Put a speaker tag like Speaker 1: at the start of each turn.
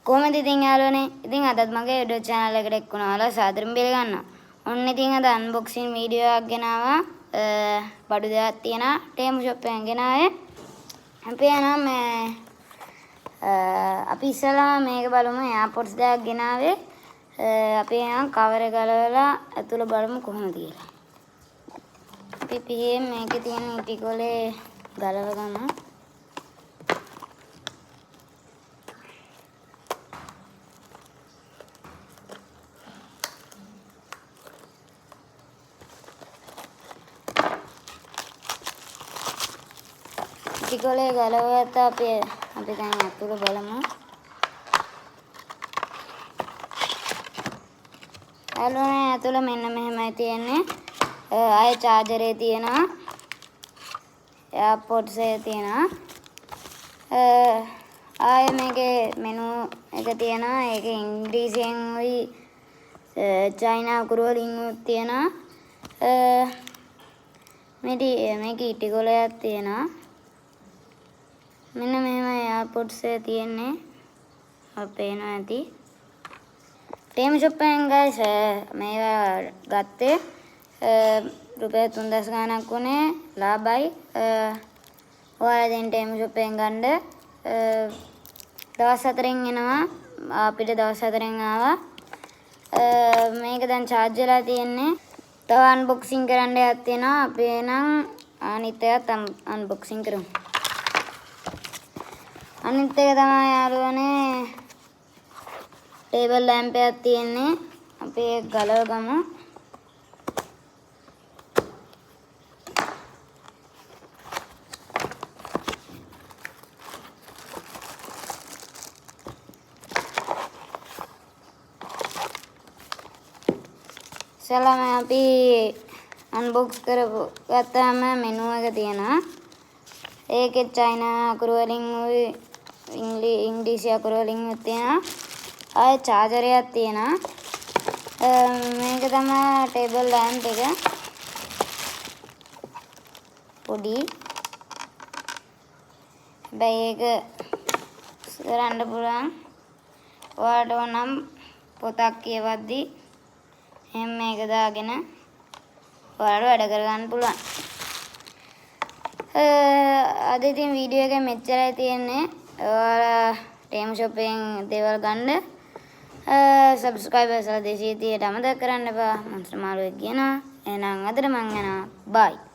Speaker 1: කොහොමද ඉතින් යාළුවනේ? ඉතින් අදත් මගේ YouTube channel එකට එක්ුණාලා සාදරයෙන් පිළිගන්නවා. ඔන්න ඉතින් අද unboxing video එකක් ගෙනාවා. බඩු දෙකක් තියෙනවා. Temu shop එකෙන් ගෙනාවේ. අපි යනවා මේ අපි ඉස්සලා මේක බලමු. AirPods දෙකක් ගෙනාවේ. අපි යනවා cover එක ගලවලා ඇතුළ බලමු කොහොමද කියලා. අපි පිහේ මේකේ තියෙන ඉටිකොලේ ගලව ගමු. ඉටිකොලේ ගලවගත්ත අපි දැන් අතුල බලමු. යාළුවනේ අතුල මෙන්න මෙහෙමයි තියෙන්නේ. ආයේ charger තියෙනවා. AirPods තියෙනවා. ආයේ මේකේ menu එක තියෙනවා. ඒකේ ඉංග්‍රීසියෙන් උයි චයිනා අකුරු වලින් තියෙනවා. මේක ඉටිකොලයක් තියෙනවා. මෙන්න මෙහෙමයි AirPods එක තියෙන්නේ. අපේනවා ඇති. Temu shop එකෙන් guys මේවා ගත්තේ රුපියල් 3000 ගණක් වුණේ ලාභයි. ඔයාලා දැන් Temu shop එකෙන් ගන්න දවස් 4න් එනවා. අපිට දවස් 4න් ආවා. මේක දැන් charge වෙලා තියෙන්නේ. තව unboxing කරන්න එකක් තියෙනවා. අපි එහෙනම් අනිත් එකත් unboxing කරමු. අනිත් එක තමයි යාළුවනේ ටේබල් ලැම්ප් එකක් තියෙන්නේ. අපි ඒක ගලව ගමු. ඉතින් අපි unbox කරපු ගත්තාම menu එක තියෙනවා. ඒකේ චයිනා අකුරු වලින් ඉංග්‍රීසි අකුරු වලින් තියෙනවා. ආයේ charger එකක් තියෙනවා. මේක තමයි table lamp එක. පොඩි. හැබැයි ඒක කරන්න පුළුවන්. ඔයාලට ඕනම් පොතක් කියවද්දි එහෙනම් මේක දාගෙන ඔයාලට වැඩ කරගන්න පුළුවන්. අද ඉතින් වීඩියෝ එක මෙච්චරයි තියෙන්නේ. ඔයාලා Temu shop එකෙන් දේවල් ගන්න subscribers 230ට අමතක කරන්න එපා. මන්ත්‍ර මාළුවෙක් කියනවා. එහෙනම් අදට මං යනවා. bye.